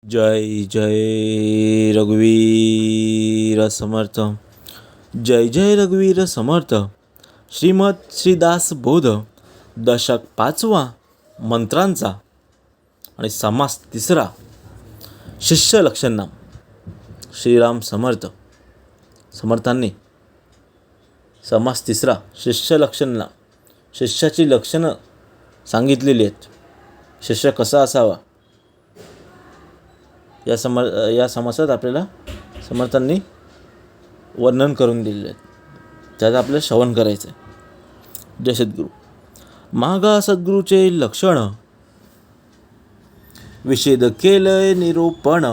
जय जय रघुवीर समर्थ. जय जय रघुवीर समर्थ. श्रीमद श्रीदास बोध दशक 5वा मंत्रांचा आणि समास 3. शिष्य लक्षण नाम. श्रीराम समर्थ. समर्थांनी समास 3 शिष्य लक्षण नाम. शिष्याची लक्षणं सांगितलेली आहेत. शिष्य कसा असावा या समासात आपल्याला समर्थांनी वर्णन करून दिलेले आहेत. त्याचं आपल्याला श्रवण करायचं आहे. जय सद्गुरू. मागा सद्गुरूचे लक्षण विषेद केलंय निरूपण.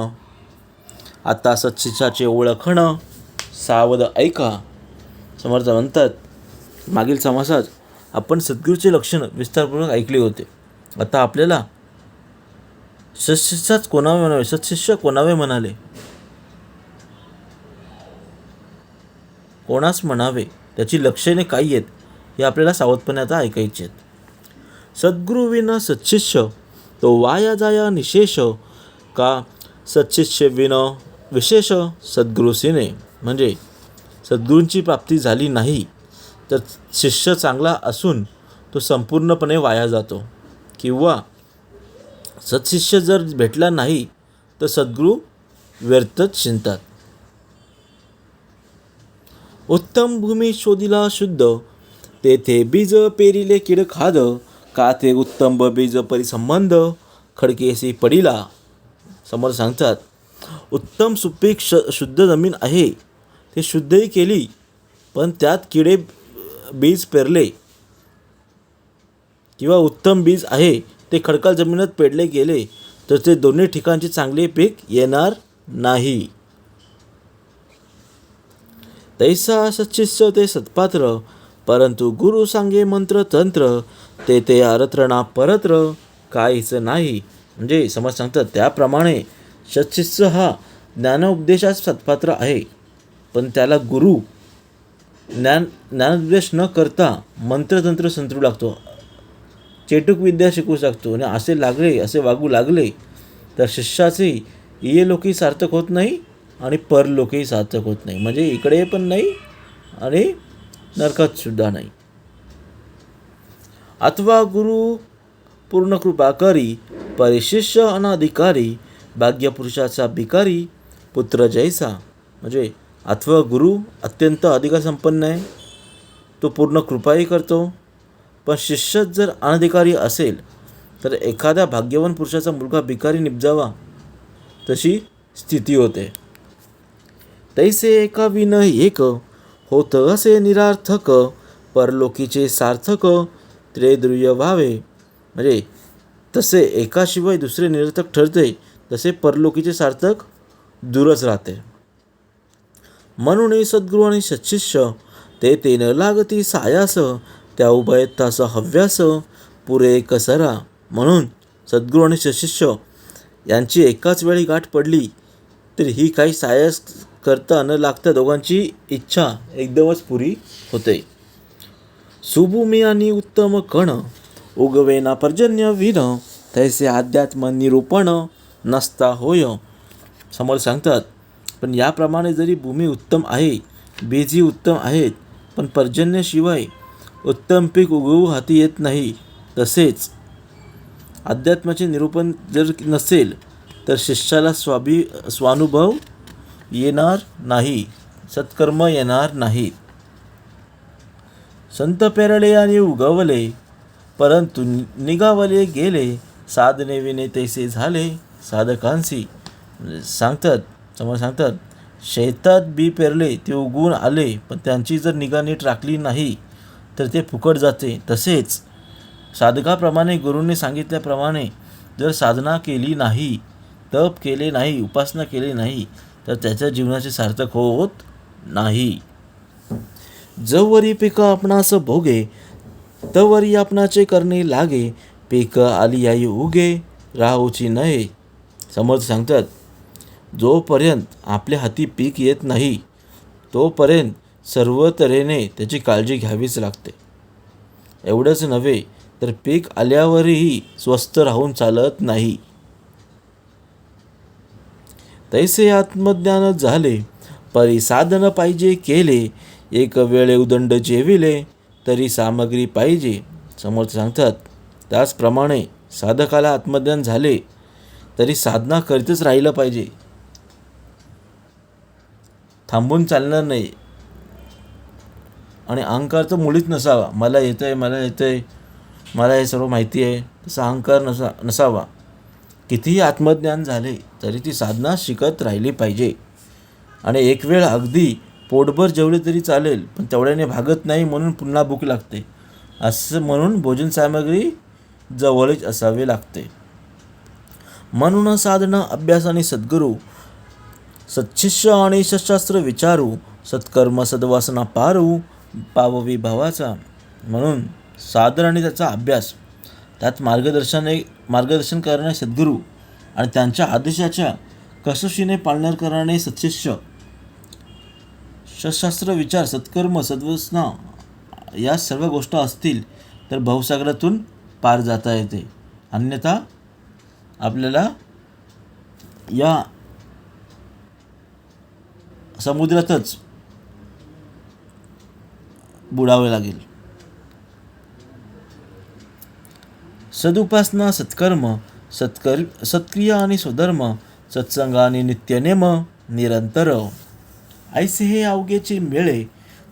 आता सत्शिष्याचे ओळखण सावध ऐका. समर्थ म्हणतात मागील समासात आपण सद्गुरूचे लक्षण विस्तारपूर्वक ऐकले होते. आता आपल्याला सत्शिष्याच कोणावे म्हणावे, सत्शिष्य कोणावे म्हणाले, कोणास म्हणावे, त्याची लक्षणे काय आहेत हे आपल्याला सावधपणे आता ऐकायचे आहेत. सद्गुरू विना सत्शिष्य तो वाया जाया निशेष. का सत्शिष्य विन विशेष सद्गुरूसीने. म्हणजे सद्गुरूंची प्राप्ती झाली नाही तर शिष्य चांगला असून तो संपूर्णपणे वाया जातो. किंवा सत्शिष्य जर भेटला नाही तर सद्गुरू व्यर्थच चिंतात. उत्तम भूमी शोधिला शुद्ध तेथे बीज पेरिले कीड खाद. का ते उत्तम बीज परिसंबंध खडकेसी पडिला. समोर सांगतात उत्तम सुपीक शुद्ध जमीन आहे, ते शुद्धही केली पण त्यात किडे बीज पेरले किंवा उत्तम बीज आहे ते खडकाळ जमिनीत पेरले गेले तर ते दोन्ही ठिकाणचे चांगले पीक येणार नाही. तैसा सत्शिष्य ते सत्पात्र परंतु गुरु सांगे मंत्र तंत्र ते ते अरत्र परत्र काहीच नाही. म्हणजे समज सांगतात त्याप्रमाणे सत्शिष्य हा ज्ञानोपदेशास सत्पात्र आहे, पण त्याला गुरु ज्ञानोपदेश न करता मंत्रतंत्र संतरू लागतो, चेटूक विद्या शिकू शकतो. आणि असे वागू लागले तर शिष्याचे इहलोकी सार्थक होत नाही आणि परलोकही सार्थक होत नाही. म्हणजे इकडे पण नाही आणि नरकात सुद्धा नाही. अथवा गुरु पूर्ण कृपा करी परिशिष्य अनाधिकारी भाग्यपुरुषाचा भिकारी पुत्र जैसा. म्हणजे अथवा गुरु अत्यंत अधिकार संपन्न आहे, तो पूर्ण कृपाही करतो, पण शिष्य जर अनधिकारी असेल तर एखाद्या भाग्यवान पुरुषाचा मुलगा भिकारी निपजावा तशी स्थिती होते. तैसे एका विन एक होत असे निरार्थक परलोकीचे सार्थक त्रेद्रुय व्हावे. म्हणजे तसे एकाशिवाय दुसरे निरर्थक ठरते, तसे परलोकीचे सार्थक दूरच राहते. म्हणून सद्गुरू आणि सत्शिष्य ते तेन लागती सायास त्या उभयतास हव्यास पुरे कसरा. म्हणून सद्गुरू आणि सत्शिष्य यांची एकाच वेळी गाठ पडली तरी ही काही सायास करता न लागता दोघांची इच्छा एकदमच पुरी होते. सुभूमी आणि उत्तम कण उगवेना पर्जन्य विन तैसे अध्यात्म निरूपण नसता होय. समोर सांगतात पण याप्रमाणे जरी भूमी उत्तम आहे, बीजी उत्तम आहेत, पण पर्जन्याशिवाय उत्तम पीक उगवू हाती येत नाही, तसेच अध्यात्माचे निरूपण जर नसेल तर शिष्याला स्वानुभव येणार नाही, सत्कर्म येणार नाही. संत पेरले आणि उगवले परंतु निगावले गेले साधने विने तैसे झाले साधकांसी. समोर सांगतात शेतात बी पेरले ते उगवून आले, पण त्यांची जर निगा नीट राखली नाही तर ते फुकट जाते. तसेच साधकाप्रमाणे गुरूंनी सांगितल्याप्रमाणे जर साधना केली नाही, तप केले नाही, उपासना केली नाही तर त्याच्या जीवनाचे सार्थक होत नाही. जवरी पिक आपणास भोगे तवरी आपणाचे करणे लागे पीक आली आई उगे राहूची नये. समर्थ सांगतात जोपर्यंत आपल्या हाती पीक येत नाही तोपर्यंत सर्व तऱ्हेने त्याची काळजी घ्यावीच लागते. एवढंच नव्हे तर पीक आल्यावरही स्वस्थ राहून चालत नाही. तैसे आत्मज्ञान झाले, परी साधन पाहिजे केले, एक वेळे उदंड जेविले, तरी सामग्री पाहिजे. समर्थ सांगतात, त्याचप्रमाणे साधकाला आत्मज्ञान झाले तरी साधना करीतच राहिलं पाहिजे, थांबून चालणार नाही. आणि अहंकार तर मुळीच नसावा. मला येतं आहे, मला हे सर्व माहिती आहे, तसा अहंकार नसावा. कितीही आत्मज्ञान झाले तरी ती साधना शिकत राहिली पाहिजे. आणि एक वेळ अगदी पोटभर जेवले तरी चालेल, पण तेवढ्याने भागत नाही, म्हणून पुन्हा भूक लागते. असं म्हणून भोजन सामग्री जवळच असावे लागते. म्हणून साधना, अभ्यास आणि सद्गुरू, सत्शिष्य आणि सशास्त्र विचारू, सत्कर्म सद्वासना पाववी भावाचा. म्हणून साधन आणि त्याचा अभ्यास, त्यात मार्गदर्शन करणारे सद्गुरू आणि त्यांच्या आदेशाच्या कसोशीने पालना करणारे सत्शिष्य, सशास्त्र विचार, सत्कर्म सद्वासना, या सर्व गोष्टी असतील तर भवसागरातून पार जाता येते. अन्यथा आपल्याला या समुद्रातच बुडावे लागेल. सदुपासना, सत्कर्म, सत्क्रिया आणि स्वधर्म, सत्संग आणि नित्यनेम निरंतर, ऐसे हे अवघेचे मेळे,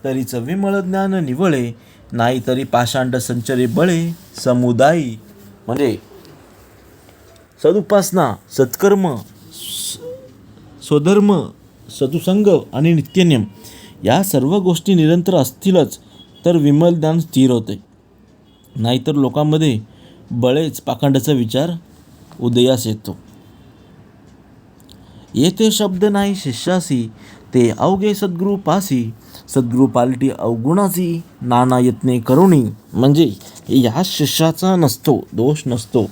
तरीच विमळ ज्ञान निवळे, नाही तरी पाषांड संचरी बळे समुदायी. म्हणजे सदुपासना, सत्कर्म, स्वधर्म, सत्संग आणि नित्यनेम या सर्व गोष्टी निरंतर असतीलच तर विमल ज्ञान स्थिर होते. नाहीतर लोकांमध्ये बळेच पाखंडाचा विचार उदयास येतो. येथे शब्द नाही शिष्यासी, ते अवघे सद्गुरू पासी, सद्गुरू पालटी अवगुणाची, नाना यत्ने करुणी. म्हणजे या शिष्याचा दोष नसतो,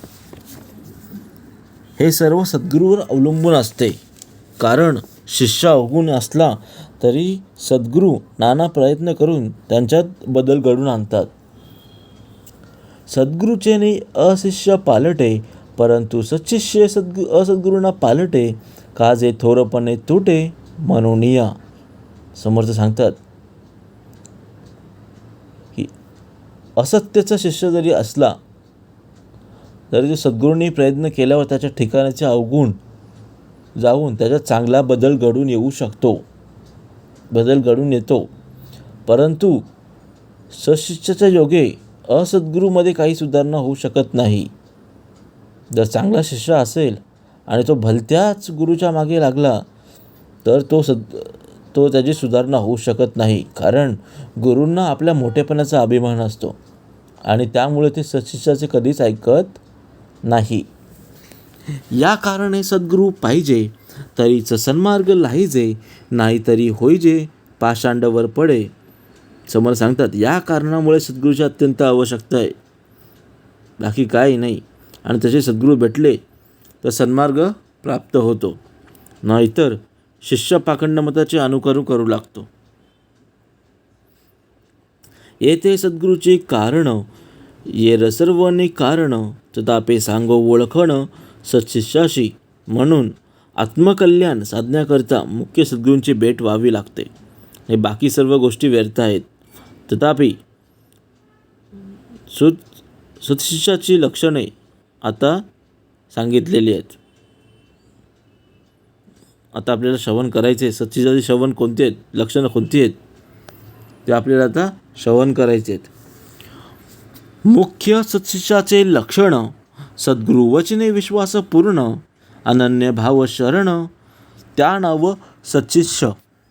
हे सर्व सद्गुरूवर अवलंबून असते. कारण शिष्य अवगुण असला तरी सद्गुरू नाना प्रयत्न करून त्यांच्यात बदल घडवून आणतात. सद्गुरूचे ने अशिष्य पालटे, परंतु सच्शिष्य असद्गुरूंना पालटे, काजे थोरपणे तुटे म्हणून या. समर्थ सांगतात की असत्याचा शिष्य जरी असला तरी तो सद्गुरूंनी प्रयत्न केल्यावर त्याच्या ठिकाणाचे अवगुण जाऊन त्याच्यात चांगला बदल घडून येतो. परंतु सशिष्याच्या योगे असद्गुरूमध्ये काही सुधारणा होऊ शकत नाही. जर चांगला शिष्य असेल आणि तो भलत्याच गुरूच्या मागे लागला तर तो त्याची सुधारणा होऊ शकत नाही. कारण गुरूंना आपल्या मोठेपणाचा अभिमान असतो आणि त्यामुळे ते सशिष्याचे कधीच ऐकत नाही. या कारणे सद्गुरू पाहिजे, तरीच सन्मार्ग लाहिजे, नाहीतरी होईजे पाषांडवर पडे. समोर सांगतात या कारणामुळे सद्गुरूची अत्यंत आवश्यकता आहे, बाकी काही नाही. आणि तसे सद्गुरू भेटले तर सन्मार्ग प्राप्त होतो, नाहीतर शिष्य पाखंड मताचे अनुकरण करू लागतो. येथे सद्गुरूचे कारण येर सर्वने कारण, तथापि सांगो ओळखण सत्शिष्याशी. म्हणून आत्मकल्याण साधण्याकरता मुख्य सद्गुरूंची भेट व्हावी लागते. हे बाकी सर्व गोष्टी व्यर्थ आहेत. तथापि सत्शिष्याची लक्षणे आता सांगितलेली आहेत. आता आपल्याला श्रवण करायचे. सत्शिष्याचे श्रवण कोणते आहेत, लक्षणं कोणती आहेत ते आपल्याला आता श्रवण करायचे आहेत. मुख्य सत्शिष्याचे लक्षण: सद्गुरू वचने विश्वास पूर्ण, अनन्य भाव शरण, त्या नाव सत्शिष्य.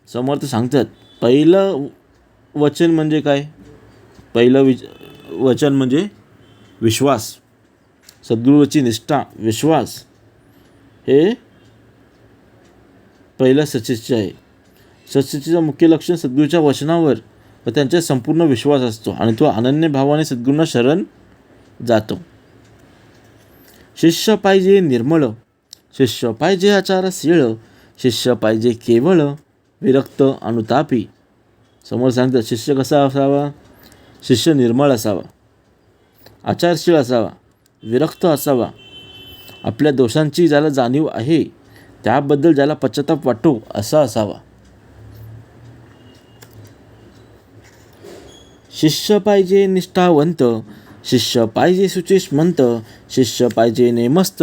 समर्थ सांगतात पहिलं वचन म्हणजे काय? पहिलं वचन म्हणजे विश्वास. सद्गुरूची निष्ठा, विश्वास हे पहिलं सत्शिष्य आहे. सत्शिष्याचं मुख्य लक्षण सद्गुरूच्या वचनावर व त्यांच्या संपूर्ण विश्वास असतो आणि तो अनन्य भावाने सद्गुरूंना शरण जातो. शिष्य पाहिजे निर्मळ, शिष्य पाहिजे आचारशील, शिष्य पाहिजे केवळ, विरक्त अनुतापी. समोर सांगतात शिष्य कसा असावा? शिष्य निर्मळ असावा, आचारशील असावा, विरक्त असावा, आपल्या दोषांची ज्याला जाणीव आहे त्याबद्दल ज्याला पश्चाताप वाटतो असा असावा. शिष्य पाहिजे निष्ठावंत, शिष्य पाहिजे सुचिष्मंत, शिष्य पाहिजे नेमस्त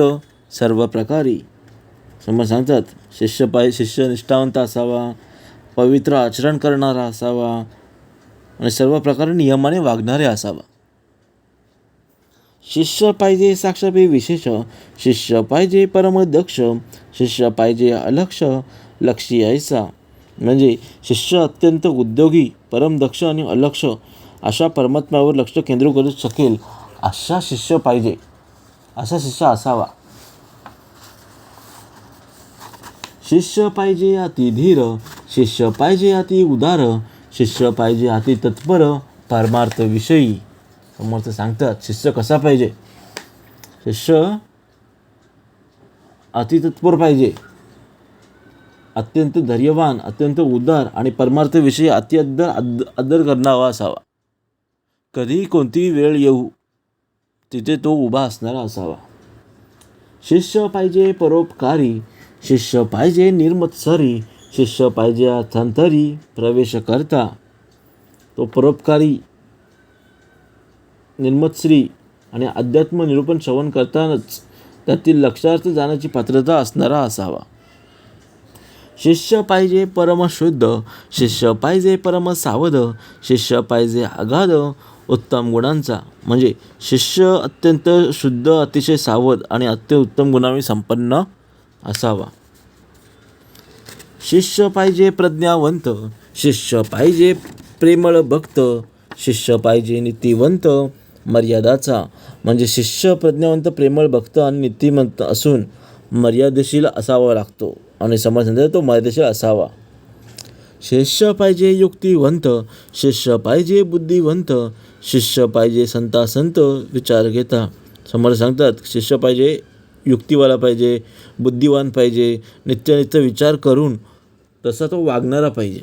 सर्व प्रकारी. समज सांगतात शिष्य निष्ठावंत असावा, पवित्र आचरण करणारा असावा आणि सर्व प्रकारे नियमाने वागणारे असावा. शिष्य पाहिजे साक्षापी विशेष, शिष्य पाहिजे परमदक्ष, शिष्य पाहिजे अलक्ष लक्षी ऐसा. म्हणजे शिष्य अत्यंत उद्योगी, परमदक्ष आणि अलक्ष अशा परमात्म्यावर लक्ष केंद्रित करू शकेल असा शिष्य पाहिजे, असा शिष्य असावा. शिष्य पाहिजे अति धीर, शिष्य पाहिजे अति उदार, शिष्य पाहिजे अति तत्पर परमार्थ विषयी. समर्थ सांगतात शिष्य कसा पाहिजे. शिष्य अति तत्पर पाहिजे, अत्यंत धैर्यवान, अत्यंत उदार आणि परमार्थ विषयी अति आदर करणारा असावा. कधी कोणतीही वेळ येऊ तिथे तो उभा असणारा असावा. शिष्य पाहिजे परोपकारी, शिष्य पाहिजे निर्मत्सरी, शिष्य पाहिजे अर्थांतरी प्रवेश करता. तो परोपकारी, निर्मत्सरी आणि अध्यात्म निरूपण श्रवण करतानाच त्यातील लक्षार्थ जाण्याची पात्रता असणारा असावा. शिष्य पाहिजे परमशुद्ध, शिष्य पाहिजे परमसावध, शिष्य पाहिजे अगाध उत्तम गुणांचा. म्हणजे शिष्य अत्यंत शुद्ध, अतिशय सावध आणि उत्तम गुणांनी संपन्न असावा. शिष्य पाहिजे प्रज्ञावंत, शिष्य पाहिजे प्रेमळ भक्त, शिष्य पाहिजे नीतिवंत मर्यादाचा. म्हणजे शिष्य प्रज्ञावंत, प्रेमळ भक्त आणि नीतिवंत असून मर्यादेशील असावा लागतो आणि समजण्याचा तो मर्यादेशील असावा. शिष्य पाहिजे युक्तिवंत, शिष्य पाहिजे बुद्धिवंत, शिष्य पाहिजे संत विचार घेता. समर्थ सांगतात शिष्य पाहिजे युक्तिवाला पाहिजे, बुद्धिवान पाहिजे, नित्य विचार करून तसा तो वागणारा पाहिजे.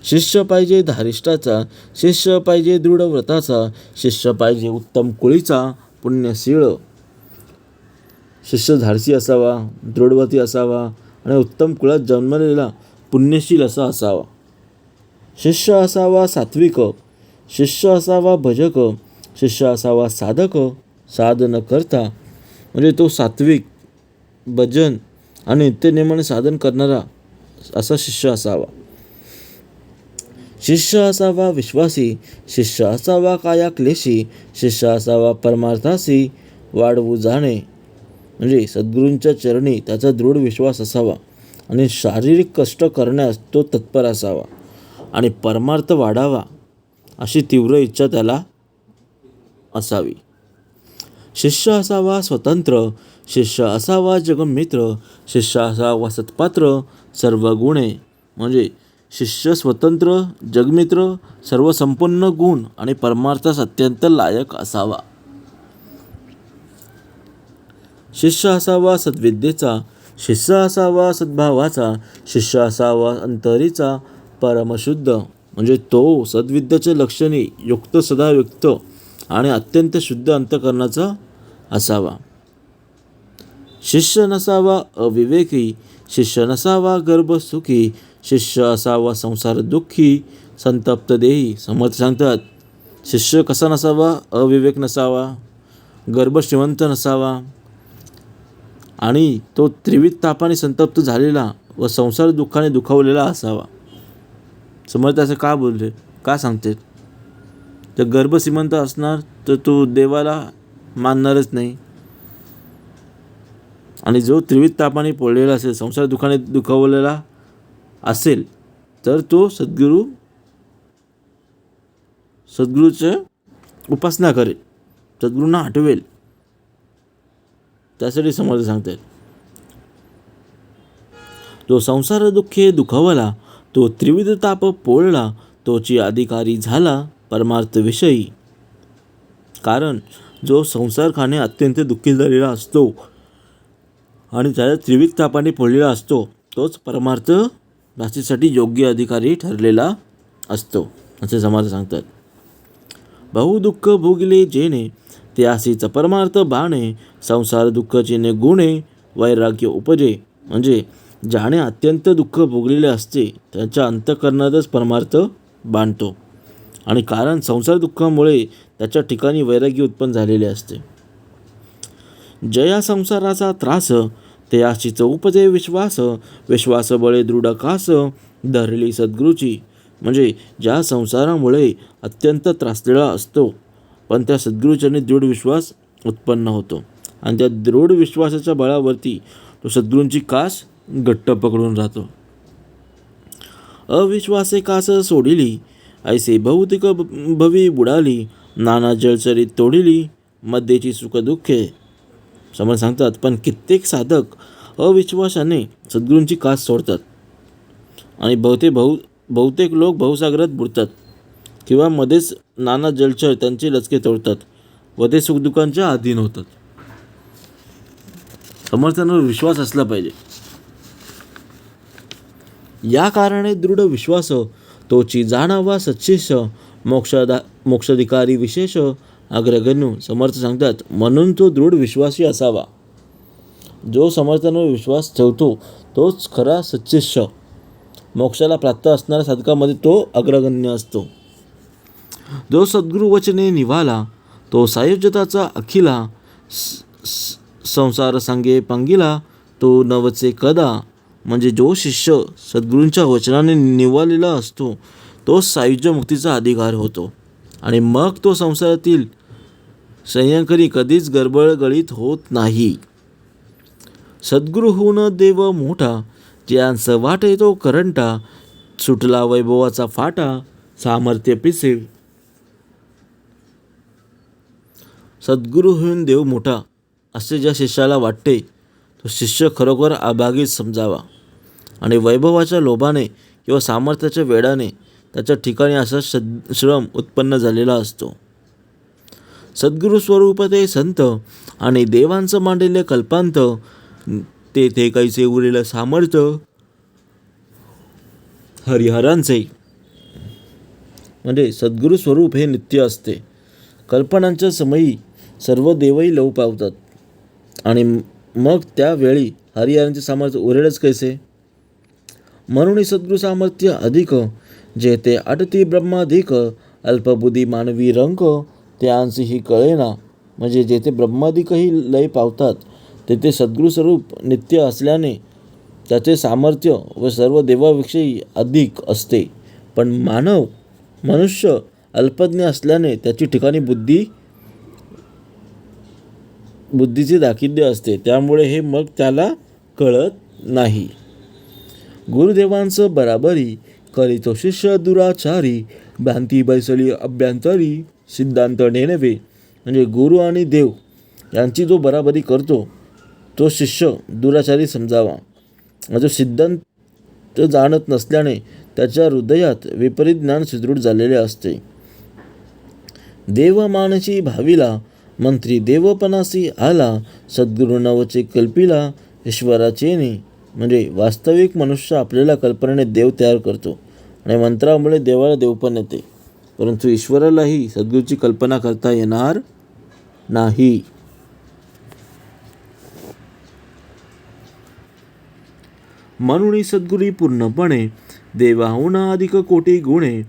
शिष्य पाहिजे धारिष्ठाचा, शिष्य पाहिजे दृढ व्रताचा, शिष्य पाहिजे उत्तम कुळीचा पुण्यशीळ. शिष्य धाडसी असावा, दृढव्रती असावा आणि उत्तम कुळात जन्मलेला पुण्यशील असा असावा. शिष्य असावा सात्विक, शिष्य असावा भजक, शिष्य असावा साधक साधन करता. म्हणजे तो सात्विक, भजन आणि नित्यनेमाने साधन करणारा असा शिष्य असावा. शिष्य असावा विश्वासी, शिष्य असावा काया क्लेशी, शिष्य असावा परमार्थासी वाढवू जाणे. म्हणजे सद्गुरूंच्या चरणी त्याचा दृढ विश्वास असावा आणि शारीरिक कष्ट करण्यास तो तत्पर असावा आणि परमार्थ वाढावा अशी तीव्र इच्छा त्याला असावी. शिष्य असावा स्वतंत्र, शिष्य असावा जगमित्र, शिष्य असावा सत्पात्र सर्व गुणे. म्हणजे शिष्य स्वतंत्र, जगमित्र, सर्व संपन्न गुण आणि परमार्थास अत्यंत लायक असावा. शिष्य असावा सद्विद्येचा, शिष्य असावा सद्भावाचा, शिष्य असावा अंतरीचा परमशुद्ध. म्हणजे तो सद्विद्येच्या लक्षणे युक्त, सदायुक्त आणि अत्यंत शुद्ध अंतःकरणाचा असावा. शिष्य नसावा अविवेकी, शिष्य नसावा गर्भसुखी, शिष्य असावा संसार दुःखी संतप्त देही. समर्थ सांगतात शिष्य कसा नसावा, अविवेक नसावा, गर्भ श्रीमंत नसावा आणि तो त्रिविध तापाने संतप्त झालेला व संसार दुःखाने दुखावलेला असावा. समर्थ असं का बोलले, का सांगते. तर गर्भ श्रीमंत असणार तर तो देवाला मानणारच नाही आणि जो त्रिविध तापाने पोळलेला असेल, संसार दुःखाने दुखावलेला असेल तर तो सद्गुरूचे उपासना करेल, सद्गुरूंना आठवेल. त्यासाठी समर्थ सांगतात तो संसार दुःखे दुखावला, तो त्रिविध ताप पोळला, तोची अधिकारी झाला परमार्थ विषयी. कारण जो संसार खाणे अत्यंत दुःखी झालेला असतो आणि त्याला त्रिविध तापाने पोळलेला असतो तोच परमार्थ प्राप्तीसाठी योग्य अधिकारी ठरलेला असतो असे समर्थ सांगतात. बहुदुःख भोगले जेणे, त्यासीच परमार्थ बाणे, संसार दुःख चिने गुणे, वैराग्य उपजे. म्हणजे ज्याने अत्यंत दुःख भोगलेले असते त्याच्या अंतःकरणातच परमार्थ बांधतो. आणि कारण संसार दुःखामुळे त्याच्या ठिकाणी वैराग्य उत्पन्न झालेले असते. जया संसाराचा त्रास तयाशीच उपजे विश्वास. विश्वास बळे दृढ कास धरली सद्गुरूची. म्हणजे ज्या संसारामुळे अत्यंत त्रासलेला असतो पण त्या सद्गुरूच्याने दृढ विश्वास उत्पन्न होतो आणि त्या दृढ विश्वासाच्या बळावरती तो सद्गुरूंची कास घट्ट पकडून राहतो. अविश्वासे कास सोडिली ऐसे भौतिक भवी बुडाली. नाना जलचरीत तोडिली मध्येची सुख दुःखे. समज सांगतात पण कित्येक साधक अविश्वासाने सद्गुरूंची कास सोडतात आणि बहुतेक लोक भवसागरात बुडतात किंवा मध्येच नाना जलचर त्यांचे लचके तोडतात व ते सुखदुःखांच्या अधीन होतात. समर्थांवर विश्वास असला पाहिजे. या कारणे दृढ विश्वास तोची जाणावा सच्शिष्य मोक्षाधिकारी विशेष अग्रगण्य. समर्थ सांगतात म्हणून तो दृढ विश्वासी असावा. जो समर्थांवर विश्वास ठेवतो तोच खरा सच्शिष्य. मोक्षाला प्राप्त असणाऱ्या साधकामध्ये तो अग्रगण्य असतो. जो सद्गुरु वचने निवाला तो सायुज्यताचा अखिला. संसार सांगे पंगिला तो नवचे कदा. म्हणजे जो शिष्य सद्गुरूंच्या वचनाने निवालेला असतो तो सायुज्य मुक्तीचा अधिकार होतो आणि मग तो संसारातील संयंकरी कधीच गडबडगडीत होत नाही. सद्गुरू होऊन देव मोठा ज्यांस वाटे तो करंटा. सुटला वैभवाचा फाटा सामर्थ्य पिसे. सद्गुरू होऊन देव मोठा असे ज्या शिष्याला वाटते तो शिष्य खरोखर अभागीच समजावा आणि वैभवाच्या लोभाने किंवा सामर्थ्याच्या वेडाने त्याच्या ठिकाणी असा श्रम उत्पन्न झालेला असतो. सद्गुरू स्वरूप ते संत आणि देवांचं मांडलेले कल्पांत. ते कैसे उरेल सामर्थ्य हरिहरांचे. म्हणजे सद्गुरू स्वरूप हे नित्य असते. कल्पनांच्या समयी सर्व देवही लव पावतात आणि मग त्यावेळी हरिहरांचे सामर्थ्य उरेलच कैसे. म्हणून सद्गुरू सामर्थ्य अधिक जेथे अटती ब्रह्माधिक. अल्पबुद्धी मानवी रंक त्यांचीही कळेना. म्हणजे जेथे ब्रह्माधिकही लय पावतात तेथे सद्गुरू स्वरूप नित्य असल्याने त्याचे सामर्थ्य व सर्व देवाविषयी अधिक असते. पण मनुष्य अल्पज्ञ असल्याने त्याची ठिकाणी बुद्धीचे दाखिद्य असते. त्यामुळे हे मग त्याला कळत नाही. गुरुदेवांचं बराबरी करीतो शिष्य दुराचारी. भ्रांती बैसली अभ्यंतरी सिद्धांत नेनवे. म्हणजे गुरु आणि देव यांची जो बराबरी करतो तो शिष्य दुराचारी समजावा. जो सिद्धांत जाणत नसल्याने त्याच्या हृदयात विपरीत ज्ञान सुदृढ झालेले असते. देव मानसी भाविला मंत्री देवपणासी आला. सद्गुरू नवचे कल्पिला ईश्वराचेने. म्हणजे वास्तविक मनुष्य आपल्याला कल्पनेने देव तयार करतो आणि मंत्रामुळे देवाला देवपण येते, परंतु ईश्वरालाही सद्गुरूची कल्पना करता येणार नाही. म्हणून सद्गुरी पूर्णपणे देवाहून अधिक कोटी गुणे.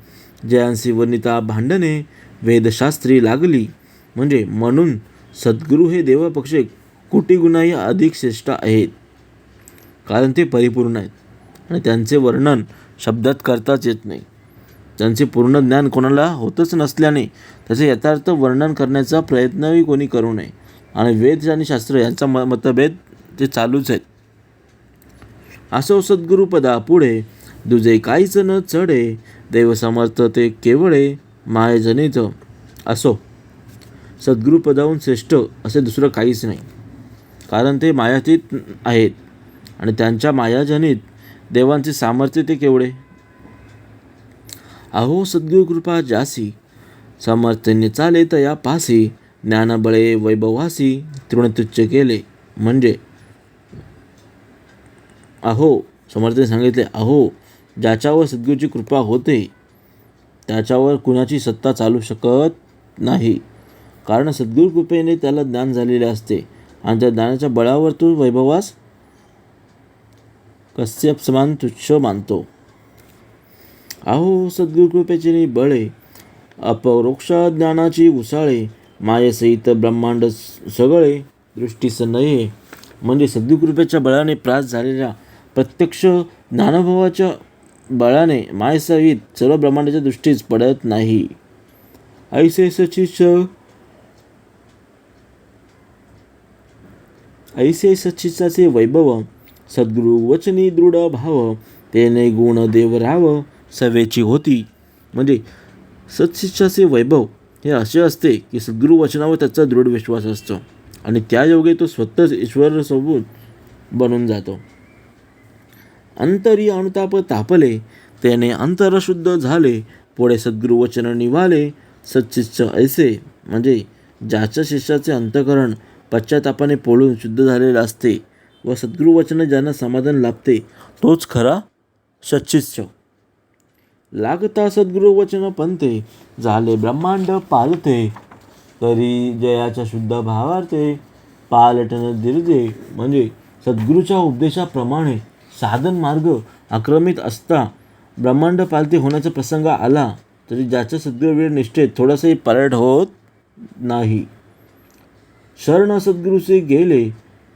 जयांसी वर्णिता भांडणे वेदशास्त्री लागली. म्हणजे म्हणून सद्गुरू हे देवापेक्षा कोटी गुणाही अधिक श्रेष्ठ आहेत, कारण ते परिपूर्ण आहेत आणि त्यांचे वर्णन शब्दात करताच येत नाही. त्यांचे पूर्ण ज्ञान कोणाला होतच नसल्याने त्याचे यथार्थ वर्णन करण्याचा प्रयत्नही कोणी करू नये. आणि वेद आणि शास्त्र यांचा मतभेद ते चालूच आहेत. असो सद्गुरुपदा पुढे दुजे काहीच न चढे. देव समर्थ ते केवळे मायजनित. असो सद्गुरुपदाहून श्रेष्ठ असे दुसरं काहीच नाही, कारण ते मायातीत आहेत आणि त्यांच्या मायाजनित देवांचे सामर्थ्य ते केवढे. अहो सद्गुरु कृपा जासी सामर्थ्याने चाले तया पासी. ज्ञानबळे वैभवासी तृणतुच्छ केले. म्हणजे अहो समर्थाने सांगितले, अहो ज्याच्यावर सद्गुरूची कृपा होते त्याच्यावर कुणाची सत्ता चालू शकत नाही, कारण सद्गुरू कृपेने त्याला ज्ञान झालेले असते आणि त्या ज्ञानाच्या बळावर तो वैभवास कश्यप समान तुच्छ मानतो. अहो सद्गुरुकृपेचे बळे, अपरोक्ष ज्ञानाची उसाळे, मायेसहित ब्रह्मांड सगळे दृष्टीस नये. म्हणजे सद्गुरुकृपेच्या बळाने प्राप्त झालेल्या प्रत्यक्ष ज्ञानुभवाच्या बळाने मायेसहित सर्व ब्रह्मांडाच्या दृष्टीस पडत नाही. ऐसे सच्चित्साचे वैभव, सद्गुरु वचनी दृढ भाव, तेने गुण देव राव सवेची होती. म्हणजे सच्चित्साचे वैभव हे असे असते की सद्गुरु वचनावर त्याचा दृढ विश्वास असतो आणि त्या योगे तो स्वतःच ईश्वर सोबून बनून जातो. अंतरी अनुताप तापले, त्याने अंतर शुद्ध झाले, पुढे सद्गुरु वचन निवाले. सच्चित्स ऐसे म्हणजे ज्याच्या शिष्याचे अंतःकरण पश्चातापाने पोळून शुद्ध झालेले असते व सद्गुरु वचन ज्यांना समाधान लाभते तोच खरा सच्चित्स. लागता सद्गुरु वचन पंथे, झाले ब्रह्मांड पालते, तरी जयाच्या शुद्ध भावार्थे, पालटन दिर्दे. म्हणजे सद्गुरूच्या उपदेशाप्रमाणे साधन मार्ग आक्रमित असता ब्रह्मांड पालते होण्याचा प्रसंग आला तरी ज्याच्या सद्गुरू निष्ठेत थोडासाही पालट होत नाही. शरण सद्गुरूचे गेले,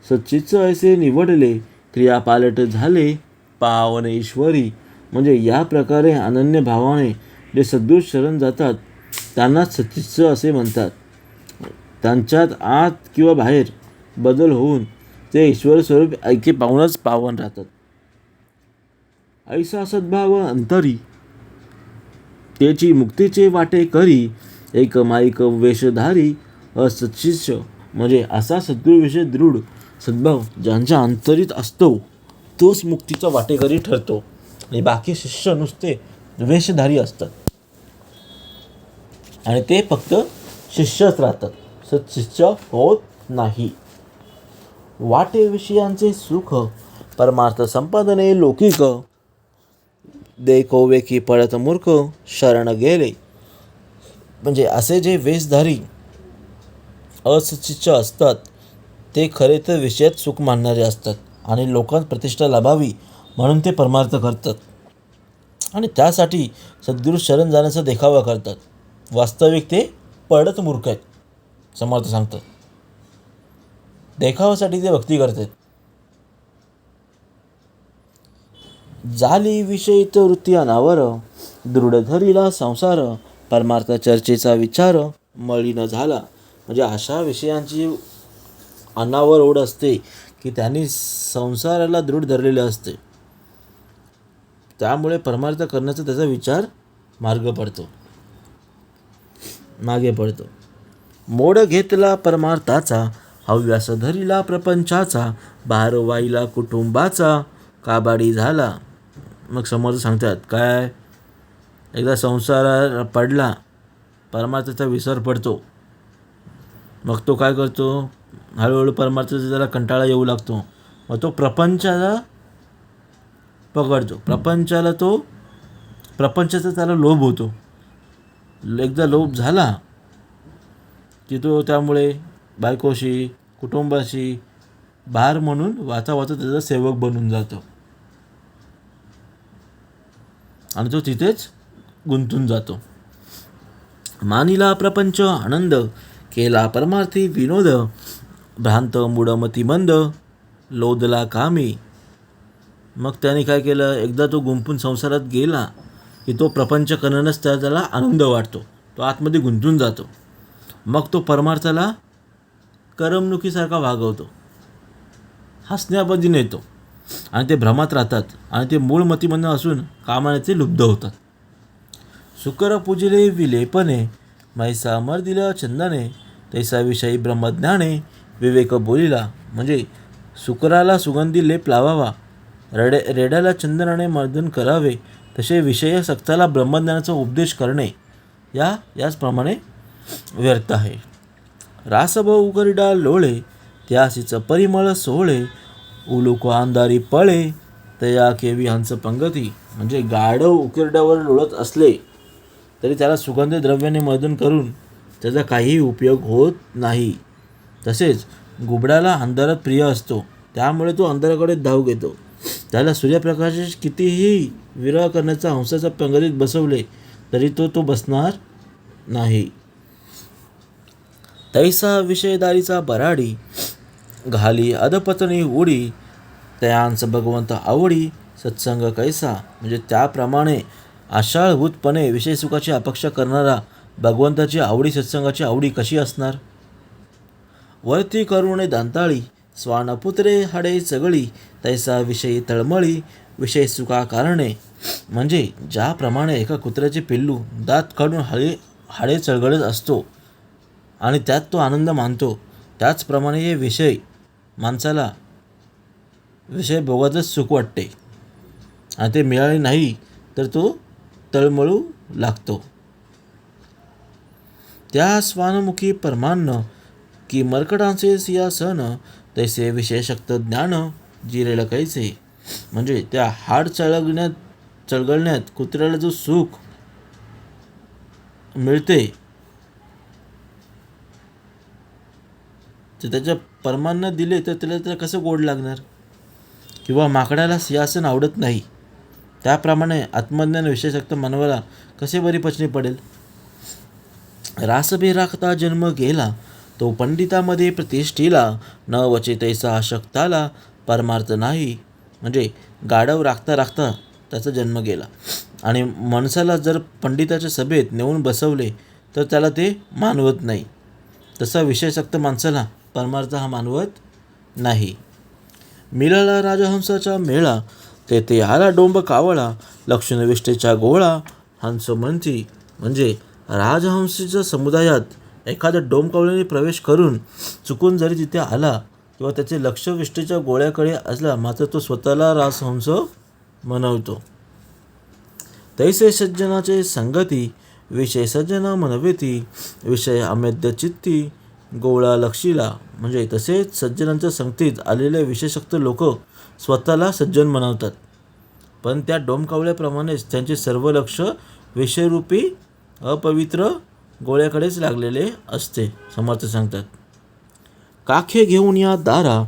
सच्चित्स ऐसे निवडले, क्रिया पालट झाले पावन ईश्वरी. म्हणजे या प्रकारे अनन्य भावाने जे सद्गुरू शरण जातात त्यांनाच सच्चित्स असे म्हणतात. त्यांच्यात आत किंवा बाहेर बदल होऊन ते ईश्वर स्वरूप ऐक्य पाहूनच पावन राहतात. ऐसा सद्भाव अंतरी, त्याची मुक्तीचे वाटे करी, एक माईक वेशधारी असच्चित्स. म्हणजे असा सद्गुरूविषयी दृढ सद्भाव ज्यांच्या अंतरीत असतो तोच मुक्तीचा वाटेकरी ठरतो आणि बाकी शिष्य नुसते वेशधारी असतात आणि ते फक्त शिष्यच राहतात, सच्शिष्य होत नाही. वाटे विषयांचे सुख, परमार्थ संपादने लौकिक, देखो वेकी पळत मूर्ख शरण गेले. म्हणजे असे जे वेशधारी असच्चित्स असतात ते खरे तर विषयात सुख मानणारे असतात आणि लोकांत प्रतिष्ठा लाभावी म्हणून ते परमार्थ करतात आणि त्यासाठी सद्गुरू शरण जाण्याचा देखावा करतात. वास्तविक ते पडत मूर्ख आहेत. समर्थ सांगतात देखावासाठी ते भक्ती करतात. झाली विषयित वृत्ती अनावर, दृढ धरिला संसार, परमार्थ चर्चेचा विचार मळीन झाला. म्हणजे अशा विषयांची अनावर ओढ असते की त्यांनी संसाराला दृढ धरलेले असते, त्यामुळे परमार्थ करण्याचा त्याचा विचार मागे पडतो. मोड घेतला परमार्थाचा, हव्यास धरिला प्रपंचाचा, भार वाहिला कुटुंबाचा, काबाडी झाला. मग समोर सांगतात काय, एकदा संसार पडला परमार्थाचा विसर पडतो, मग तो काय करतो, हळूहळू परमार्थाचा त्याला कंटाळा येऊ लागतो, मग तो प्रपंचाला पकडतो, प्रपंचाचा त्याला लोभ होतो. एकदा लोभ झाला की तो त्यामुळे बायकोशी कुटुंबाशी भार म्हणून वाचा त्याचा सेवक बनून जातो आणि तो तिथेच गुंतून जातो. मानिला प्रपंच आनंद, केला परमार्थी विनोद, भ्रांत मूढमती मंद, लोदला कामी. मग त्याने काय केलं, एकदा तो गुंपून संसारात गेला की तो प्रपंच करणंच त्याला आनंद वाटतो, तो आतमध्ये गुंतून जातो. मग तो परमार्थाला करमणुकीसारखा वागवतो, हसण्याबाजी नेतो आणि ते भ्रमात राहतात आणि ते मूळ मतिमंद असून कामाने ते लुब्ध होतात. शुकर पूजिले विलेपने, मैसा मर दिला चंदने, तैसा विषयी ब्रह्मज्ञाने विवेक बोलिला. म्हणजे शुकराला सुगंधी लेप लावावा, रेड्याला चंदनाने मर्दन करावे, तसे विषय सक्ताला ब्रह्मज्ञानाचा उपदेश करणे याचप्रमाणे व्यर्थ आहे. रासभ उकरडा लोळे, त्यासीच परिमळ सोळे, उलुक अंधारी पळे, तया केवी हंस पंगती. म्हणजे गाढव उकिरड्यावर लोळत असले तरी त्याला सुगंधी द्रव्याने मर्दन करून त्याचा काहीही उपयोग होत नाही. तसेच घुबडाला अंधारात प्रिय असतो, त्यामुळे तो अंधाराकडे धाव घेतो. त्याला सूर्यप्रकाशाची कितीही विरह करण्याचा हंसाचा पंगतीत बसवले तरी तो बसणार नाही. तैसा विषयदारीचा बराडी घाली अधपतनी उडी, तयांच भगवंत आवडी सत्संग कैसा. म्हणजे त्याप्रमाणे आशाळभूतपणे विषयसुखाची अपेक्षा करणारा भगवंताची आवडी सत्संगाची आवडी कशी असणार. वरती करुणे दांताळी स्वानपुत्रे हाडे चगळी, तैसा विषयी तळमळी विषय सुखा कारणे. म्हणजे ज्याप्रमाणे एका कुत्र्याचे पिल्लू दात काढून हाडे चळगळत असतो आणि त्यात तो आनंद मानतो, त्याचप्रमाणे हे विषय माणसाला विषय भोगातच सुख वाटते आणि ते मिळाले नाही तर तो तळमळू लागतो. त्या स्वानमुखी परमान्न की मर्कटांचे सिंहासन, तैसे विषयशक्त ज्ञान जिरेल कैसे. म्हणजे त्या हाड चळगळण्यात कुत्र्याला जो सुख मिळते ते त्याच्या परमान्न दिले तर त्याला कसं गोड लागणार. किंवा माकडाला सिंहासन आवडत नाही, त्याप्रमाणे आत्मज्ञान विषयशक्त मानवाला कसे बरी पचनी पडेल. रासबे राखता जन्म गेला तो पंडितामध्ये प्रतिष्ठेला, न वचे तैसा आशक्ताला परमार्थ नाही. म्हणजे गाढव राखता राखता त्याचा जन्म गेला आणि माणसाला जर पंडिताच्या सभेत नेऊन बसवले तर त्याला ते मानवत नाही. तसा विषयशक्त माणसाला परमार्थ हा मानवत नाही. मिळाला राजहंसाचा मेळा, तेथे आला डोंब कावळा, लक्ष्मणविष्टेचा गोळा हंस म्हणती. म्हणजे राजहंसीच्या समुदायात एखाद्या डोंबकावळ्याने प्रवेश करून चुकून जरी तिथे आला किंवा त्याचे लक्ष विष्टेच्या गोळ्याकडे असला, मात्र तो स्वतःला राजहंस म्हणवतो. तैसे सज्जनाचे संगती विषय सज्जना मनवेती, विषय अमेद्य चित्ती गोळा लक्षीला. म्हणजे तसेच सज्जनांच्या संगतीत आलेले विषयशक्त लोक स्वतःला सज्जन म्हणवतात, पण त्या डोमकावळ्याप्रमाणेच त्यांचे सर्व लक्ष विषयरूपी अपवित्र गोळ्याकडेच लागलेले असते. समर्थ सांगतात, काखे घेऊन या दारा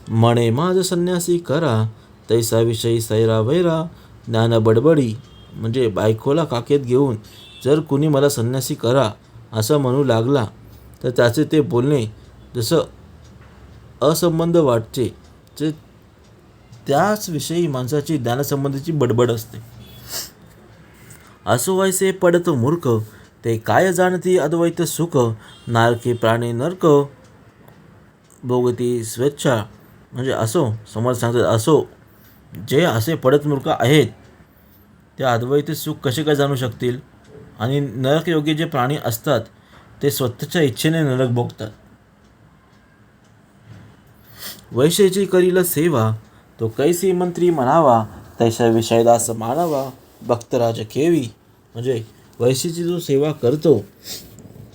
म्हणे माझ संन्यासी करा, तैसा विषयी सैरा वैरा ज्ञान बडबडी. म्हणजे बायकोला काखेत घेऊन जर कुणी मला संन्यासी करा असं म्हणू लागला तर त्याचे ते बोलणे जसं असंबंध वाटते, जे त्याच विषयी माणसाची ज्ञानसंबंधीची बडबड असते. असो वैसे पडत मूर्ख ते काय जाणती अद्वैत सुख, नारकी प्राणी नरक भोगती स्वेच्छा. म्हणजे असो समर्थ सांगतात, असो जे असे पडत मूर्ख आहेत ते अद्वैत सुख कसे काय जाणू शकतील, आणि नरकयोगी जे प्राणी असतात ते स्वतःच्या इच्छेने नरक भोगतात. वैशेची करील सेवा तो कैसी मंत्री म्हणावा, तैसा विषयदास मानावा भक्तराज केवी. म्हणजे वैशीची जो सेवा करतो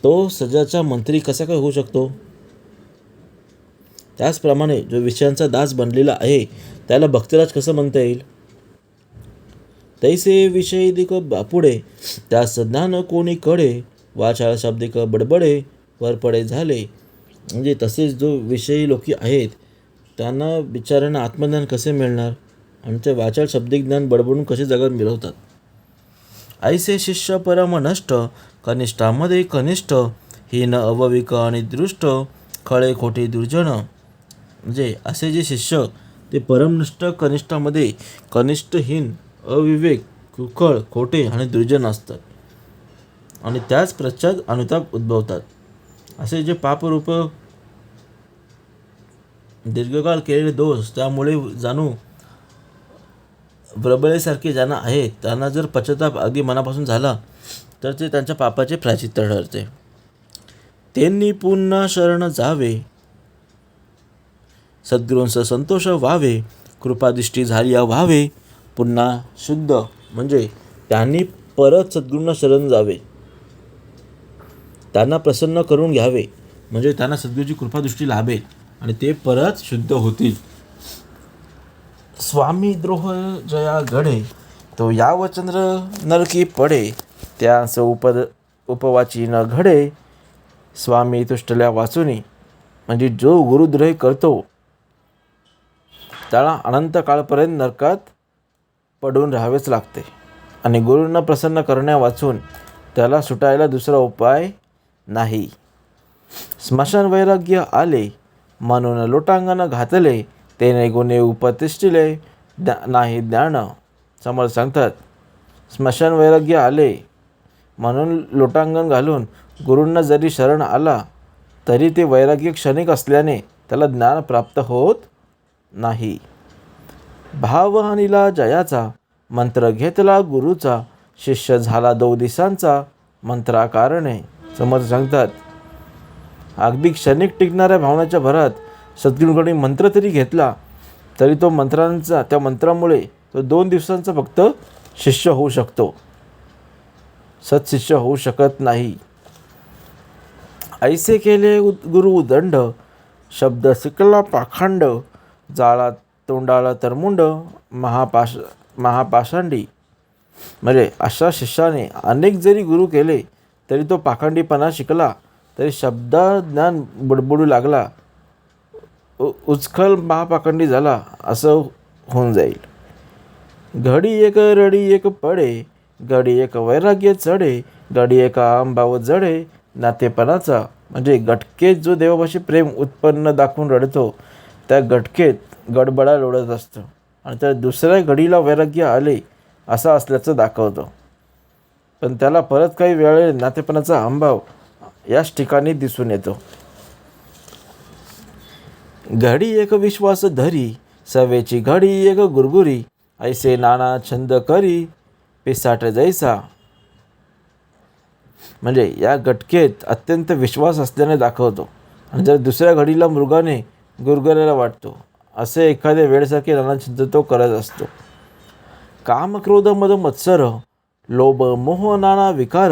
तो सजाचा मंत्री कसा काय होऊ शकतो, त्याचप्रमाणे जो विषयांचा दास बनलेला आहे त्याला भक्तराज कसं म्हणता येईल. तैसे विषयिक बापुडे त्या ज्ञान कोणी कडे, वाचाळ शाब्दिक बडबडे वरपडे झाले. म्हणजे तसेच जो विषयी लोकी आहेत त्यांना बिचाऱ्यांना आत्मज्ञान कसे मिळणार आणि ते वाचाळ शाब्दिक ज्ञान बडबडून कसे जगात मिळवतात. ऐसे शिष्य परम नष्ट कनिष्ठामध्ये कनिष्ठ, हीन अवविक आणि दृष्ट खळे खोटे दुर्जन. म्हणजे असे जे शिष्य ते परमनिष्ठ कनिष्ठामध्ये कनिष्ठहीन अविवेक कुखळ खोटे आणि दुर्जन असतात आणि त्याच पश्चात अनुताप उद्भवतात. असे जे पापरूप दीर्घकाळ केलेले दोष त्यामुळे जाणू प्रबळेसारखे ज्यांना आहेत त्यांना जर पश्चाताप अगदी मनापासून झाला तर ते त्यांच्या पापाचे प्रायश्चित्त ठरते. त्यांनी पुन्हा शरण जावे सद्गुरूंस संतोष व्हावे, कृपादृष्टी झाली व्हावे पुन्हा शुद्ध. म्हणजे त्यांनी परत सद्गुरूंना शरण जावे, त्यांना प्रसन्न करून घ्यावे, म्हणजे त्यांना सद्गुरूची कृपादृष्टी लाभेल आणि ते परत शुद्ध होतील. स्वामी द्रोह जया घडे तो यावचंद्र नरकी पडे, त्यास उपवाची न घडे स्वामी तुष्टल्या वाचुनी. म्हणजे जो गुरुद्रोही करतो त्याला अनंत काळपर्यंत नरकात पडून राहावेच लागते आणि गुरूंना प्रसन्न करण्या वाचून त्याला सुटायला दुसरा उपाय नाही. स्मशान वैराग्य आले म्हणून लोटांगण घातले, तेने गुणे उपतिष्ठिले नाही ज्ञान. समर्थ सांगतात, स्मशान वैराग्य आले म्हणून लोटांगण घालून गुरूंना जरी शरण आला तरी ते वैराग्य क्षणिक असल्याने त्याला ज्ञान प्राप्त होत नाही. भाव आणिला जयाचा, मंत्र घेतला गुरुचा, शिष्य झाला 2 दिवसांचा, मंत्राकारणे. समर्थ सांगतात, अगदी क्षणिक टिकणाऱ्या भावनाच्या भरात सद्गुरूंकडे मंत्र तरी घेतला तरी तो त्या मंत्रामुळे तो 2 दिवसांचा फक्त शिष्य होऊ शकतो, सत्शिष्य होऊ शकत नाही. ऐसे केले गुरु उदंड, शब्द शिकला पाखंड, जाळा तोंडाला तरमुंड, महापाषांडी. म्हणजे अशा शिष्याने अनेक जरी गुरु केले तरी तो पाखंडीपणा शिकला, तरी शब्द ज्ञान बुडबुडू लागला, उचखल महापाखंडी झाला असं होऊन जाईल. घडी एक रडी एक पडे, घडी एक वैराग्य चढे, घडी एक आंबाव जडे नातेपणाचा. म्हणजे गटकेत जो देवापाशी प्रेम उत्पन्न दाखवून रडतो त्या गटकेत गडबडा लोळत असतो आणि त्या दुसऱ्या घडीला वैराग्य आले असं असल्याचं दाखवतो, पण त्याला परत काही वेळे नातेपणाचा अभाव याच ठिकाणी दिसून येतो. घडी एक विश्वास धरी, सवेची घडी एक गुरगुरी, ऐसे नाना छंद करी पिसाट जैसा. म्हणजे या गटकेत अत्यंत विश्वास असल्याने दाखवतो आणि जर दुसऱ्या घडीला मृगाने गुरगुरायला वाटतो असे एखाद्या वेळेसारखे नाना छंद तो करत असतो. काम क्रोध मद मत्सर, लोभ मोह नाना विकार,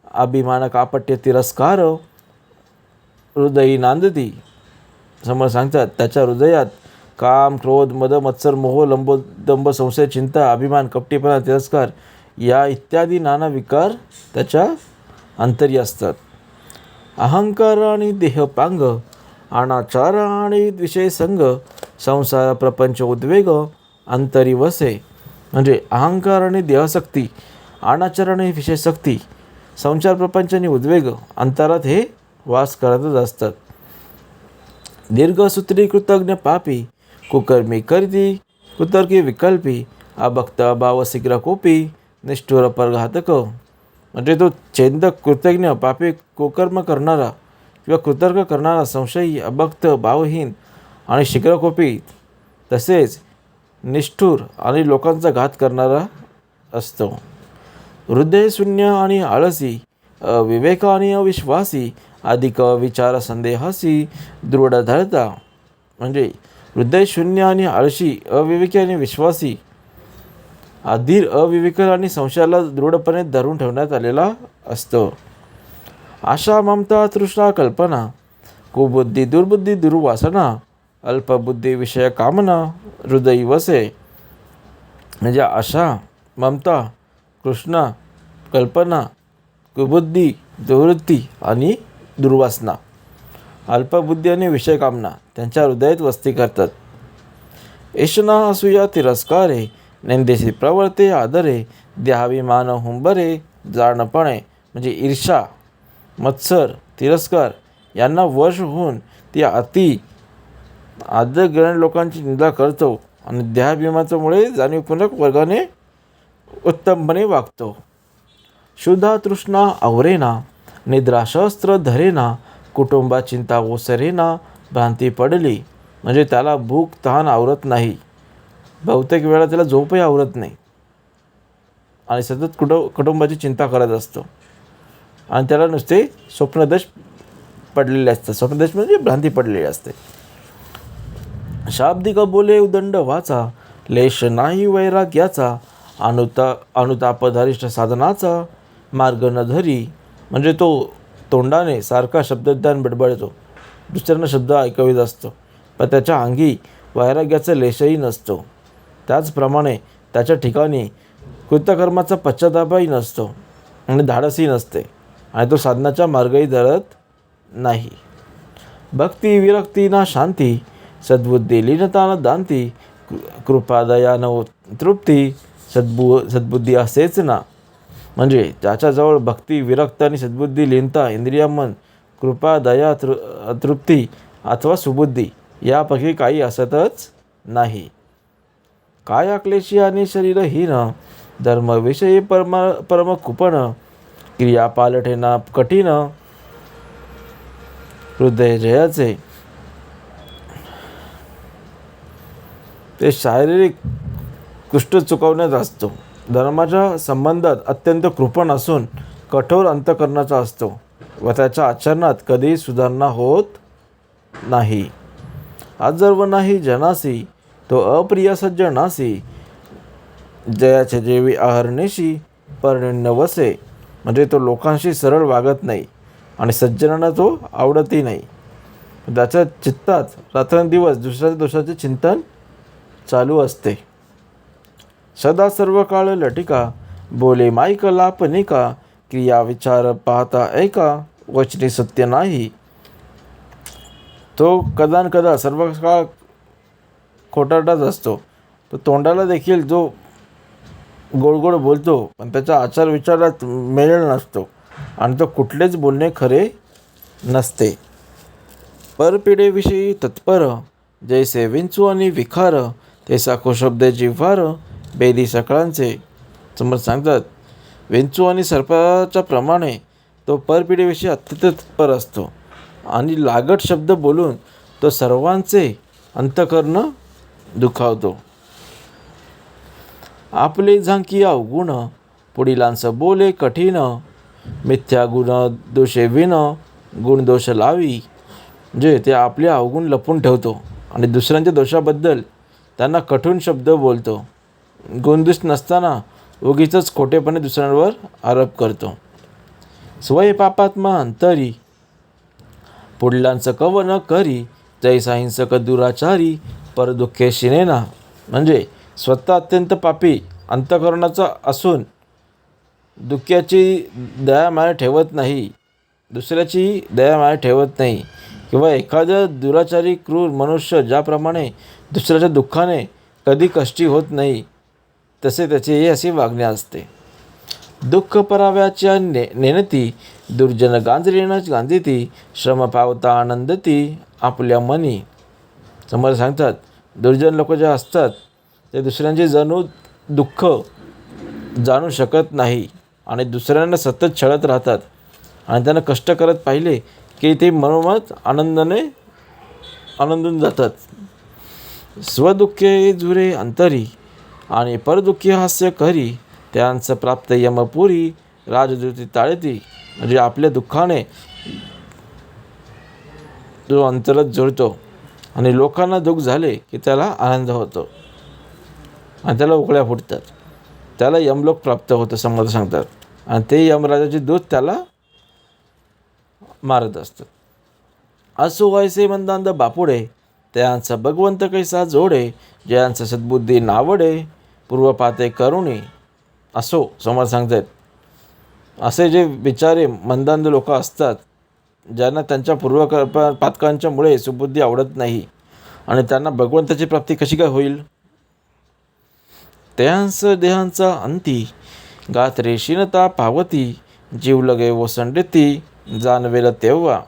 अभिमान कापट्य तिरस्कार, हृदयी नांदती. समोर सांगतात, त्याच्या हृदयात काम क्रोध मद मत्सर मोह दंभ संशय चिंता अभिमान कपटीपणा तिरस्कार या इत्यादी नाना विकार त्याच्या अंतरी असतात. अहंकार आणि देहपांग, अनाचार आणि विषय संग, संसार प्रपंच उद्वेग अंतरी वसे. म्हणजे अहंकार आणि देहशक्ती, अनाचार आणि विषयशक्ती, संसार प्रपंच आणि उद्वेग अंतरात हे वास करतच असतात. दीर्घसूत्री कृतज्ञ पापी, कुकर्मी करती कुतर्की विकल्पी, अभक्त अभाव शीघ्र कोपी, निष्ठुर परघातक. म्हणजे तो छेदक कृतज्ञ पापी कुकर्म करणारा किंवा कुतर्क करणारा, संशयी अभक्त भावहीन आणि शीघ्रकोपी, तसेच निष्ठुर आणि लोकांचा घात करणारा असतो. हृदयशून्य आणि आळसी, अविवेक आणि अविश्वासी, अधिक विचार संदेहासी, दृढ धरता. म्हणजे हृदयशून्य आणि आळशी, अविवेकी आणि विश्वासी, अधीर अविवेक आणि संशयाला दृढपणे धरून ठेवण्यात आलेला असतो. आशा ममता तृष्णा कल्पना, कुबुद्धी दुर्बुद्धी दुर्वासना, अल्पबुद्धी विषय कामना हृदयी वसे. म्हणजे आशा ममता कृष्णा कल्पना कुबुद्धी दुर्वृत्ती आणि दुर्वासना, अल्पबुद्धी आणि विषय कामना त्यांच्या हृदयात वस्ती करतात. ऐशना असूया तिरस्कारे, निंदेशी प्रवर्ते आदरे, देहाभिमान हुंबरे जाणपणे. म्हणजे ईर्षा मत्सर तिरस्कार यांना वश होऊन ती अति आदरग्रहण लोकांची निंदा करतो आणि देहाभिमानामुळे जाणीवपूर्वक वर्गाने उत्तमपणे वागतो. शुद्धा तृष्णा आवरेना, निद्रा शस्त्र धरेना, कुटुंबा चिंता ओसरेना भ्रांती पडली. म्हणजे त्याला भूक तहान आवरत नाही, बहुतेक वेळा त्याला झोपही आवरत नाही आणि सतत कुटुंबाची चिंता करत असतो आणि त्याला नुसते स्वप्नदश पडलेले असतात. स्वप्नदश म्हणजे भ्रांती पडलेली असते. शाब्दिक बोले उदंड वाचा, लेश नाही वैराग्याचा, अनुतापधारिष्ठ साधनाचा मार्ग न धरी. म्हणजे तो तोंडाने सारखा शब्दज्ञान बडबडतो, दुसऱ्यांना शब्द ऐकवीत असतो, पण त्याच्या अंगी वैराग्याचा लेशही नसतो. त्याचप्रमाणे त्याच्या ठिकाणी कृतकर्माचा पश्चातापही नसतो आणि धाडसही नसते आणि तो साधनाचा मार्गही धरत नाही. भक्ती विरक्ती ना शांती, सद्बुद्धी लीनता न दांती, कृपा दया न तृप्ती, सद्बुद्धी असेच ना. म्हणजे ज्याच्याजवळ भक्ती विरक्त आणि सद्बुद्धी लीनता, इंद्रिय मन, कृपा दया तृप्ती अथवा सुबुद्धी यापैकी काही असतच नाही. काय क्लेशी आणि शरीरहीन, धर्मविषयी परमकुपन, क्रिया पालटेना कठीण, हृदय जयाचे. ते शारीरिक कुष्ठ चुकवण्यात असतो. धर्माच्या संबंधात अत्यंत कृपण असून कठोर अंतकरणाचा असतो व त्याच्या आचरणात कधीही सुधारणा होत नाही. आजर्व नाही जनासी, तो अप्रिय सज्जनासी, जयाचे जेवी आहरणेशी, परनिन्न वसे. म्हणजे तो लोकांशी सरळ वागत नाही आणि सज्जनांना तो आवडतही नाही. त्याच्या चित्तात रात्रंदिवस दुसऱ्याच्या दोषाचे चिंतन चालू असते. सदा सर्व काळ लटिका, बोले माईक लापनिका, क्रिया विचार पाहता ऐका, वचनी सत्य नाही. तो कदानकदा सर्व काळ खोटारडाच असतो. तो तोंडाला देखील जो गोड गोड बोलतो, पण त्याचा आचार विचारात मेळ नसतो आणि तो कुठलेच बोलणे खरे नसते. परपिढेविषयी तत्पर, जैसे विंचू आणि विखार, तैसा कुशब्दे जिव्हार, बेदी सकळांचे. समोर सांगतात, विंचू आणि सर्पाच्या प्रमाणे तो परपिढीविषयी अत्यंत तत्पर असतो आणि लागट शब्द बोलून तो सर्वांचे अंतःकरण दुखावतो. आपले झांकी अवगुण, पुढीलांच बोले कठीण, मिथ्या गुण दोषे विण, गुणदोष लावी. म्हणजे ते आपले अवगुण लपून ठेवतो आणि दुसऱ्यांच्या दोषाबद्दल त्यांना कठोर शब्द बोलतो. गुणदोष नसताना उगीचच खोटेपणे दुसऱ्यांवर आरोप करतो. स्वय पापात्मा अंतरी, पुढलांचं कव न करी, जैसा हिंसक दुराचारी, परदुःखे शिनेना. म्हणजे स्वतः अत्यंत पापी अंतःकरणाचा असून दुःख्याची दयामाया ठेवत नाही, दुसऱ्याची दयामाया ठेवत नाही, किंवा एखाद्या दुराचारी क्रूर मनुष्य ज्याप्रमाणे दुसऱ्याच्या दुःखाने कधी कष्टी होत नाही, तसे त्याची अशी वागणे असते. दुःख पराव्याच्या नेनती, दुर्जन गांजरीनं गांजिती, श्रम पावता आनंदती आपल्या मनी. समोर सांगतात, दुर्जन लोक जे असतात ते दुसऱ्यांचे जणू दुःख जाणू शकत नाही आणि दुसऱ्यांना सतत छळत राहतात आणि त्यांना कष्ट करत पाहिले की ते मनोमत आनंदून जातात. स्वदुःखे झुरे अंतरी आणि परदुःखी हास्य करी, त्यांचं प्राप्त यमपुरी, राजदूती ताळती. म्हणजे आपल्या दुःखाने जो अंतरच जुळतो आणि लोकांना दुःख झाले की त्याला आनंद होतो आणि त्याला उकळ्या फुटतात, त्याला यमलोक प्राप्त होतं समर्थ सांगतात. आणि ते यमराजाचे दूत त्याला मारत असतात. असो वैसे मंदांध बापुडे, त्यांचा भगवंत कैसा जोडे, ज्यांचं सद्बुद्धी नावडे, पूर्वपाते करुणी. असो समर्थ सांगतात, असे जे बिचारे मंदांध लोक असतात ज्यांना त्यांच्या पातकांच्यामुळे सुबुद्धी आवडत नाही आणि त्यांना भगवंताची प्राप्ती कशी काय होईल. त्यांस देहांचा अंती, गात्रे क्षीणता पावती, जीव लगे ओसंडती, जाणवेल तेव्हा.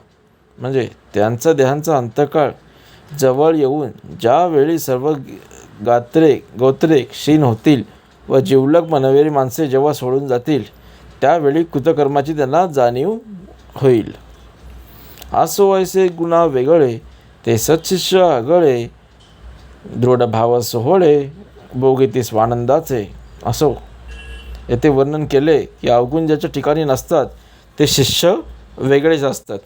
म्हणजे त्यांचा देहांचा अंतकाळ जवळ येऊन ज्यावेळी सर्व गोत्रे क्षीण होतील व जिवलग मनवेरी माणसे जेव्हा सोडून जातील, त्यावेळी कृतकर्माची त्यांना जाणीव होईल. असो ऐसे गुन्हा वेगळे, ते सत्शिष्य आगळे, दृढ भाव सोहळे, भोगिती स्वानंदाचे. असो येथे वर्णन केले की अवगुण ज्याच्या ठिकाणी नसतात ते शिष्य वेगळेच असतात.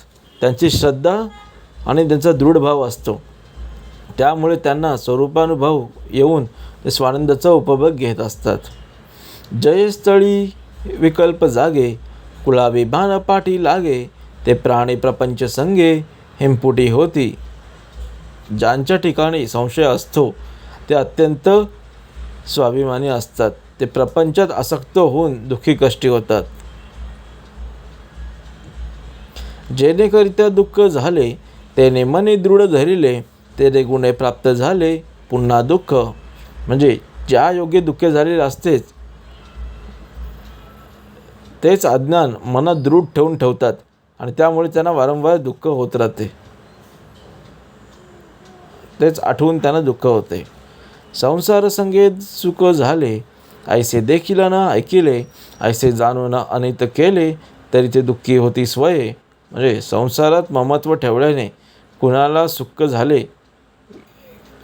त्यांची श्रद्धा आणि त्यांचा दृढ भाव असतो, त्यामुळे त्यांना स्वरूपानुभव येऊन ते स्वानंदाचा उपभोग घेत असतात. जयस्थळी विकल्प जागे, कुळावी भान पाठी लागे, ते प्राणी प्रपंच संगे हिमपुटी होती. ज्यांच्या ठिकाणी संशय असतो ते अत्यंत स्वाभिमानी असतात, ते प्रपंचात आसक्त होऊन दुःखी कष्टी होतात. जेणेकरिता दुःख झाले, त्याने मनी दृढ धरिले, तेने गुणे प्राप्त झाले पुन्हा दुःख. म्हणजे ज्या योग्य दुःख झालेले असतेच तेच अज्ञान मनात दृढ ठेवून ठेवतात आणि त्यामुळे त्यांना वारंवार दुःख होत राहते. तेच आठवून त्यांना दुःख होते. संसार संगेत सुख झाले, ऐसे देखील न ऐकिले, ऐसे जाणून अनित केले, तरी ते दुःखी होती स्वये. म्हणजे संसारात ममत्व ठेवल्याने कुणाला सुख झाले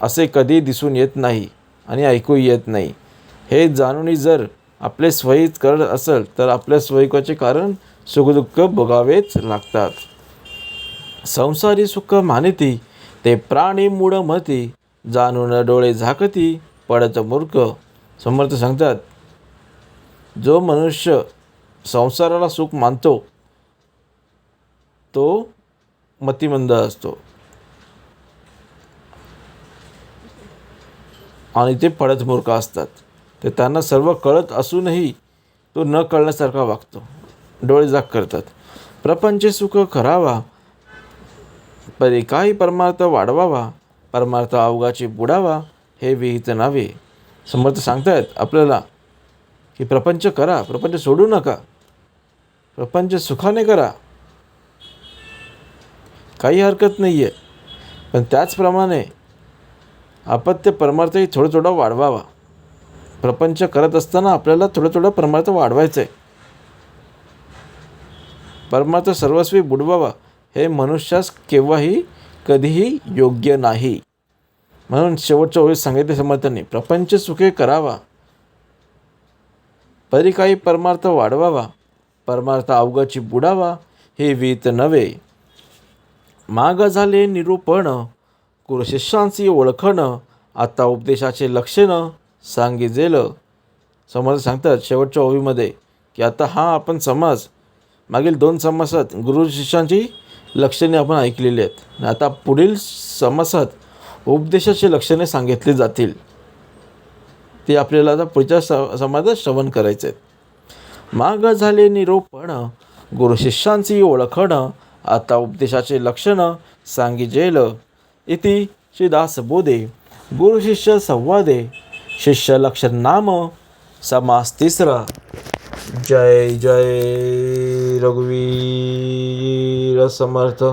असे कधी दिसून येत नाही आणि ऐकू येत नाही. हे जाणून जर आपले स्वहित करत असेल तर आपल्या स्वहिताचे कारण सुखदुःख भोगावेच लागतात. संसारी सुख मानिती, ते प्राणी मूढ मती, जाणून डोळे झाकती पडत मूर्ख. समर्थ सांगतात, जो मनुष्य संसाराला सुख मानतो तो मतिमंद असतो आणि ते पडत मूर्ख असतात. ते त्यांना सर्व कळत असूनही तो न कळण्यासारखा वागतो, डोळे झाक करतात. प्रपंच सुख करावा, परी काही परमार्थ वाढवावा, परमार्थ अवघाची बुडावा, हे विहित नावे. समर्थ सांगतायत आपल्याला की प्रपंच करा, प्रपंच सोडू नका, प्रपंच सुखाने करा, काही हरकत नाही आहे. पण त्याचप्रमाणे अपत्य परमार्थही थोडं थोडं वाढवावा. प्रपंच करत असताना आपल्याला थोडं थोडं परमार्थ वाढवायचं आहे. परमार्थ सर्वस्वी बुडवावा हे मनुष्यास केव्हाही कधीही योग्य नाही. म्हणून शेवटच्या ओळीत सांगितले समर्थांनी, प्रपंच सुखे करावा, परी काही परमार्थ वाढवावा, परमार्थ अवघाची बुडावा, हे विहित नव्हे. माग झाले निरूपण, गुरुशिष्यांची ओळखण, आता उपदेशाचे लक्षण सांगिजेल. समर्थ सांगतात शेवटच्या ओळीमध्ये की आता हा आपण समाज, मागील 2 समासात गुरु शिष्यांची लक्षणे आपण ऐकलेली आहेत. आता पुढील समासात उपदेशाची लक्षणे सांगितली जातील. ते आपल्याला आता पुढच्या समाजात श्रवण करायचे आहेत. माग झाले निरूपण, गुरु शिष्यांची ओळखण, आता उपदेशाचे लक्षण सांगिजेल. इति श्री दासबोधे गुरु शिष्य संवादे शिष्य लक्षण नाम समास 3. जय जय रघुवीर समर्थ.